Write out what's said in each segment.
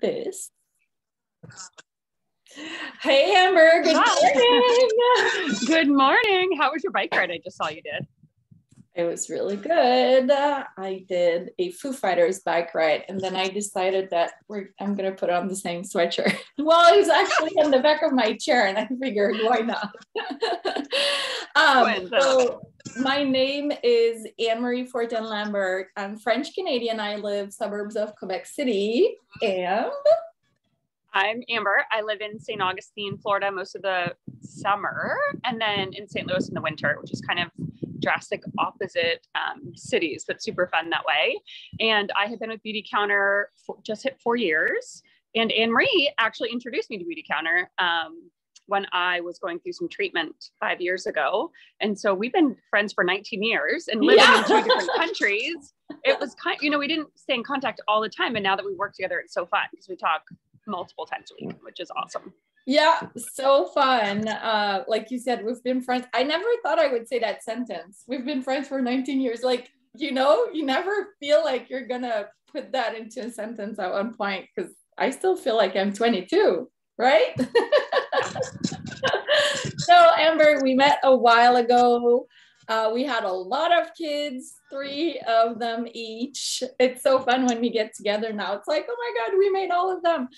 this. Hey, Amber. Good morning. Good morning. How was your bike ride? I just saw you did. It was really good. I did a Foo Fighters bike ride, and then I decided that I'm going to put on the same sweatshirt. Well, it was actually on the back of my chair, and I figured, why not? So my name is Anne-Marie Fortin-Lambert. I'm French-Canadian. I live suburbs of Quebec City. And I'm Amber. I live in St. Augustine, Florida, most of the summer, and then in St. Louis in the winter, which is kind of drastic opposite cities, but super fun that way. And I have been with Beautycounter just hit 4 years. And Anne-Marie actually introduced me to Beautycounter when I was going through some treatment 5 years ago. And so we've been friends for 19 years and living in 2 different countries. It was kind of, we didn't stay in contact all the time. And now that we work together, it's so fun because we talk multiple times a week, which is awesome. Yeah, so fun. Like you said, we've been friends. I never thought I would say that sentence. We've been friends for 19 years. Like, you never feel like you're gonna put that into a sentence at one point, because I still feel like I'm 22, right? So Amber, we met a while ago. We had a lot of kids, 3 of them each. It's so fun when we get together now. It's like, oh my God, we made all of them.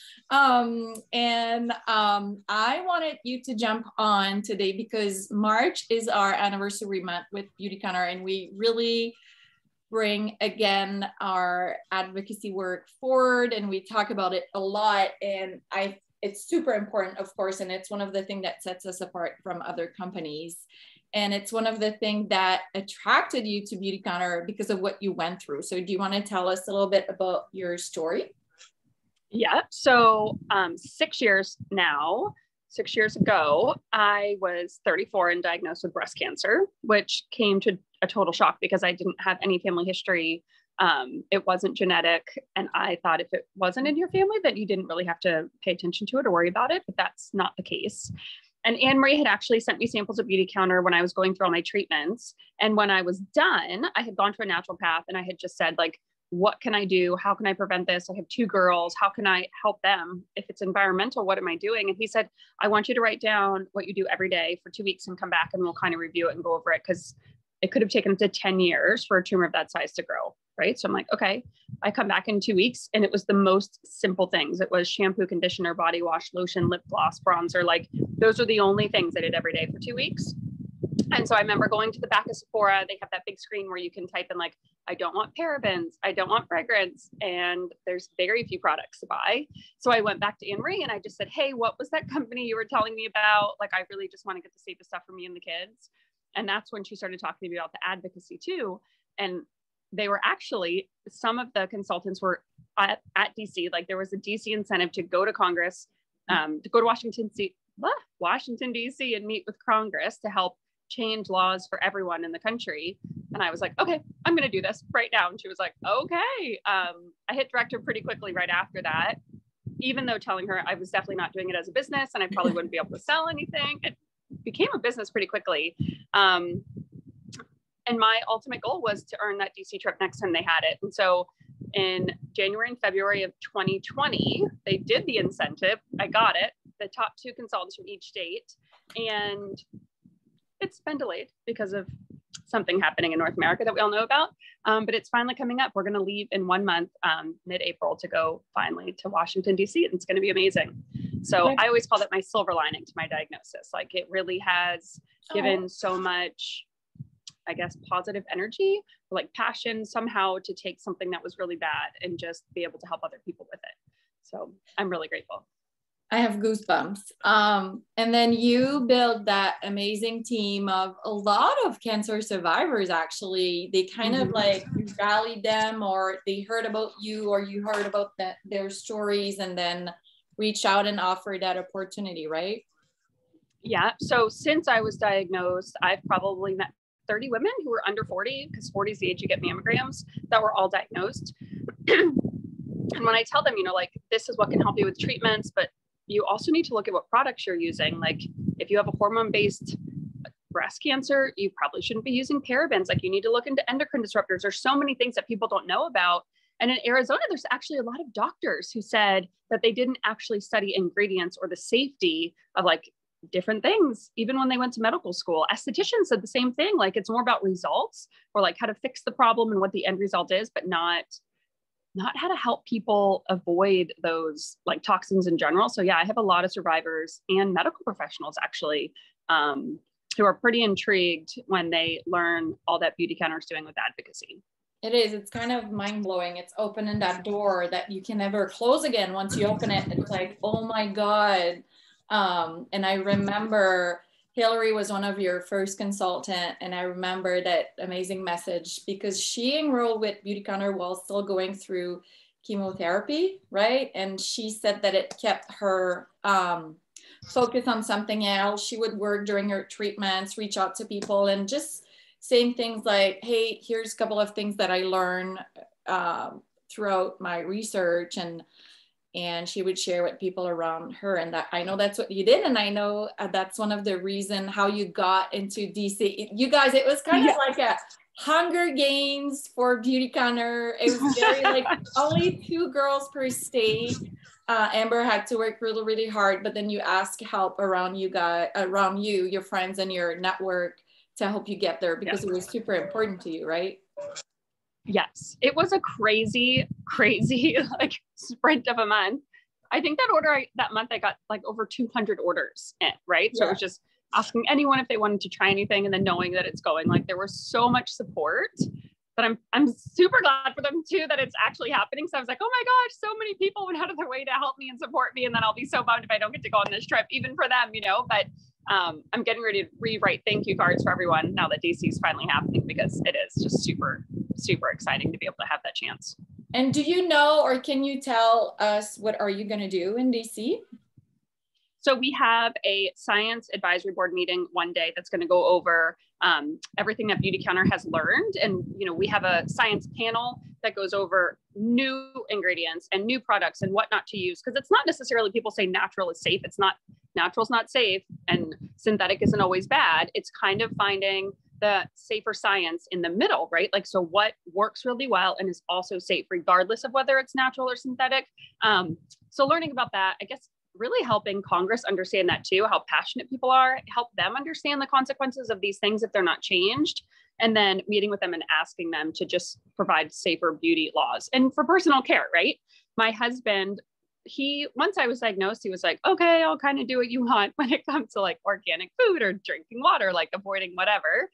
I wanted you to jump on today because March is our anniversary month with Beautycounter, and we really bring again our advocacy work forward, and we talk about it a lot. And it's super important, of course, and it's one of the things that sets us apart from other companies. And it's one of the things that attracted you to Beautycounter because of what you went through. So do you want to tell us a little bit about your story? Yeah. So 6 years now, 6 years ago, I was 34 and diagnosed with breast cancer, which came to a total shock because I didn't have any family history. It wasn't genetic. And I thought if it wasn't in your family, that you didn't really have to pay attention to it or worry about it, but that's not the case. And Anne-Marie had actually sent me samples of Beautycounter when I was going through all my treatments. And when I was done, I had gone to a naturopath and I had just said, like, what can I do? How can I prevent this? I have 2 girls. How can I help them? If it's environmental, what am I doing? And he said, I want you to write down what you do every day for 2 weeks and come back and we'll kind of review it and go over it, because it could have taken up to 10 years for a tumor of that size to grow. Right. So I'm like, okay, I come back in 2 weeks and it was the most simple things. It was shampoo, conditioner, body wash, lotion, lip gloss, bronzer. Like those are the only things I did every day for 2 weeks. And so I remember going to the back of Sephora. They have that big screen where you can type in like, I don't want parabens, I don't want fragrance. And there's very few products to buy. So I went back to Anne-Marie and I just said, hey, what was that company you were telling me about? Like, I really just want to get the safest stuff for me and the kids. And that's when she started talking to me about the advocacy too. And they were actually, some of the consultants were at DC. Like there was a DC incentive to go to Congress, to go to Washington DC and meet with Congress to help change laws for everyone in the country. And I was like, okay, I'm going to do this right now. And she was like, okay. I hit director pretty quickly right after that, even though telling her I was definitely not doing it as a business and I probably wouldn't be able to sell anything. It became a business pretty quickly. And my ultimate goal was to earn that DC trip next time they had it. And so in January and February of 2020, they did the incentive. I got it, the top 2 consultants from each state. And it's been delayed because of something happening in North America that we all know about. But it's finally coming up. We're going to leave in 1 month, mid-April, to go finally to Washington, DC. And it's going to be amazing. So I always call that my silver lining to my diagnosis. Like it really has given so much, I guess, positive energy, like passion somehow to take something that was really bad and just be able to help other people with it. So I'm really grateful. I have goosebumps. And then you build that amazing team of a lot of cancer survivors. Actually, they kind of like you rallied them, or they heard about you, or you heard about their stories and then reached out and offered that opportunity, right? Yeah. So since I was diagnosed, I've probably met 30 women who were under 40, because 40 is the age you get mammograms, that were all diagnosed. And when I tell them, like, this is what can help you with treatments, but you also need to look at what products you're using. Like if you have a hormone-based breast cancer, you probably shouldn't be using parabens. Like you need to look into endocrine disruptors. There's so many things that people don't know about. And in Arizona, there's actually a lot of doctors who said that they didn't actually study ingredients or the safety of like different things, even when they went to medical school. Estheticians said the same thing. Like it's more about results or like how to fix the problem and what the end result is, but not how to help people avoid those like toxins in general. So yeah, I have a lot of survivors and medical professionals actually, who are pretty intrigued when they learn all that Beautycounter is doing with advocacy. It is. It's kind of mind blowing. It's opening that door that you can never close again. Once you open it, it's like, oh my God. And I remember Hillary was one of your first consultant. And I remember that amazing message because she enrolled with Beautycounter while still going through chemotherapy, right? And she said that it kept her focused on something else. She would work during her treatments, reach out to people and just saying things like, hey, here's a couple of things that I learned throughout my research. And she would share with people around her. And that I know that's what you did. And I know that's one of the reasons how you got into DC. You guys, it was kind of like a Hunger Games for Beautycounter. It was very like only 2 girls per state. Amber had to work really, really hard, but then you ask help around you guys, around you, your friends and your network to help you get there because it was super important to you, right? Yes, it was a crazy like sprint of a month. I think that month I got like over 200 orders in, right? So it was just asking anyone if they wanted to try anything and then knowing that it's going. Like there was so much support that I'm super glad for them too that it's actually happening. So I was like, oh my gosh, so many people went out of their way to help me and support me, and then I'll be so bummed if I don't get to go on this trip, even for them, you know. But I'm getting ready to rewrite thank you cards for everyone now that DC is finally happening because it is just super, super exciting to be able to have that chance. And do you know, or can you tell us what are you going to do in DC? So we have a science advisory board meeting one day that's going to go over everything that Beautycounter has learned. And, you know, we have a science panel that goes over new ingredients and new products and what not to use. Because it's not necessarily people say natural is safe. It's not, natural's not safe and synthetic isn't always bad. It's kind of finding the safer science in the middle, right? Like, so what works really well and is also safe regardless of whether it's natural or synthetic. So learning about that, I guess, really helping Congress understand that too, how passionate people are, help them understand the consequences of these things if they're not changed, and then meeting with them and asking them to just provide safer beauty laws. And for personal care, right? My husband, once I was diagnosed, he was like, okay, I'll kind of do what you want when it comes to like organic food or drinking water, like avoiding whatever.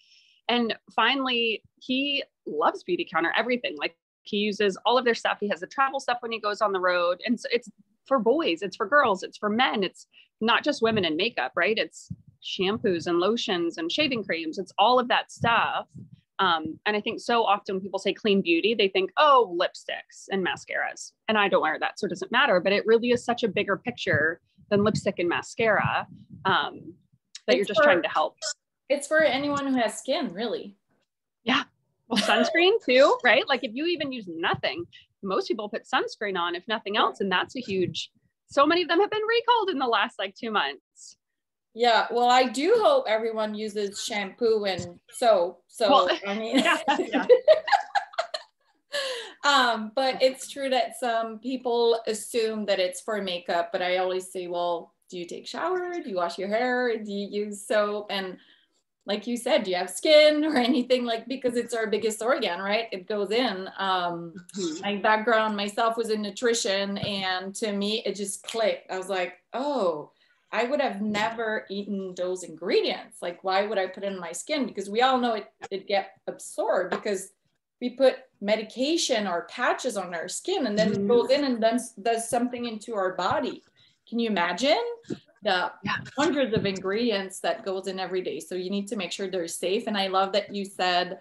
And finally, he loves Beautycounter, everything. Like he uses all of their stuff. He has the travel stuff when he goes on the road. And so it's for boys, it's for girls, it's for men. It's not just women in makeup, right? It's shampoos and lotions and shaving creams. It's all of that stuff. And I think so often when people say clean beauty, they think, oh, lipsticks and mascaras. And I don't wear that, so it doesn't matter. But it really is such a bigger picture than lipstick and mascara that you're just trying to help. It's for anyone who has skin, really. Yeah. Well, sunscreen too, right? Like if you even use nothing, most people put sunscreen on, if nothing else. And that's a huge, so many of them have been recalled in the last like 2 months. Yeah. Well, I do hope everyone uses shampoo and soap. So, well, I mean, yeah. But it's true that some people assume that it's for makeup, but I always say, well, do you take shower? Do you wash your hair? Do you use soap? And like you said, do you have skin or anything, like, because it's our biggest organ, right? It goes in. My background myself was in nutrition, and to me, it just clicked. I was like, oh, I would have never eaten those ingredients. Like, why would I put it in my skin? Because we all know it get absorbed because we put medication or patches on our skin, and then it goes in and then does something into our body. Can you imagine the hundreds of ingredients that goes in every day? So you need to make sure they're safe. And I love that you said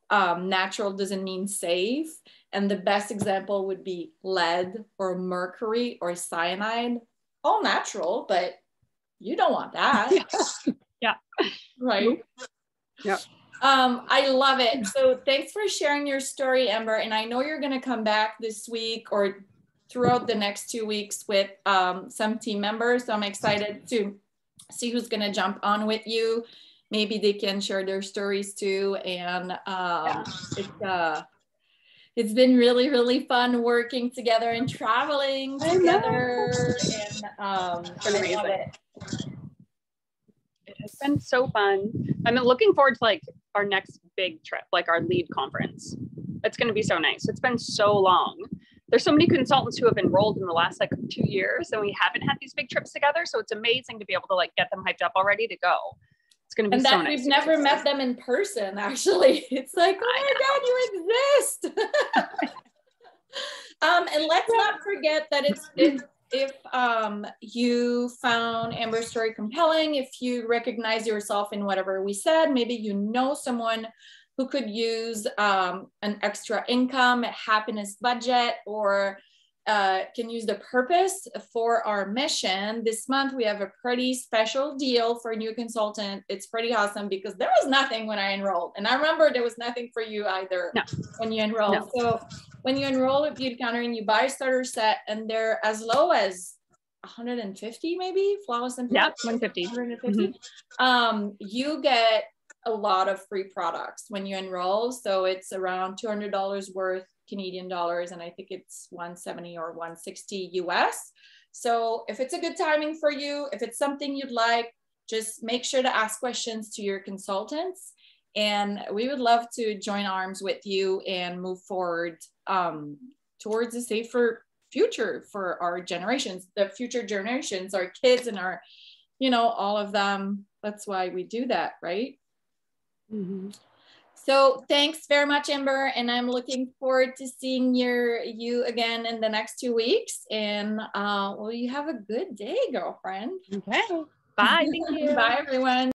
natural doesn't mean safe. And the best example would be lead or mercury or cyanide, all natural, but you don't want that. Yeah. Right. Yeah. I love it. So thanks for sharing your story, Amber. And I know you're going to come back this week or throughout the next 2 weeks with some team members. So I'm excited to see who's going to jump on with you. Maybe they can share their stories too. And It's been really, really fun working together and traveling together. And I love it. It has been so fun. I'm looking forward to like our next big trip, like our lead conference. It's going to be so nice. It's been so long. There's so many consultants who have enrolled in the last like 2 years, and we haven't had these big trips together. So it's amazing to be able to like get them hyped up already to go. It's going to be so nice. We've never met them in person, actually. It's like, oh my God, you exist. And let's not forget that if you found Amber's story compelling, if you recognize yourself in whatever we said, maybe you know someone who could use an extra income, happiness budget, or can use the purpose for our mission. This month, we have a pretty special deal for a new consultant. It's pretty awesome because there was nothing when I enrolled. And I remember there was nothing for you either when you enrolled. No. So when you enroll at Beautycounter and you buy a starter set, and they're as low as 150 maybe, flawless and 150. 150. Mm-hmm. You get a lot of free products when you enroll. So it's around $200 worth Canadian dollars, and I think it's 170 or 160 US. So if it's a good timing for you, if it's something you'd like, just make sure to ask questions to your consultants, and we would love to join arms with you and move forward towards a safer future for our generations, the future generations, our kids and our, you know, all of them. That's why we do that, right? Mm-hmm. So thanks very much, Amber, and I'm looking forward to seeing you again in the next 2 weeks. And well, you have a good day, girlfriend. Okay. Bye. Thank you. Bye, everyone.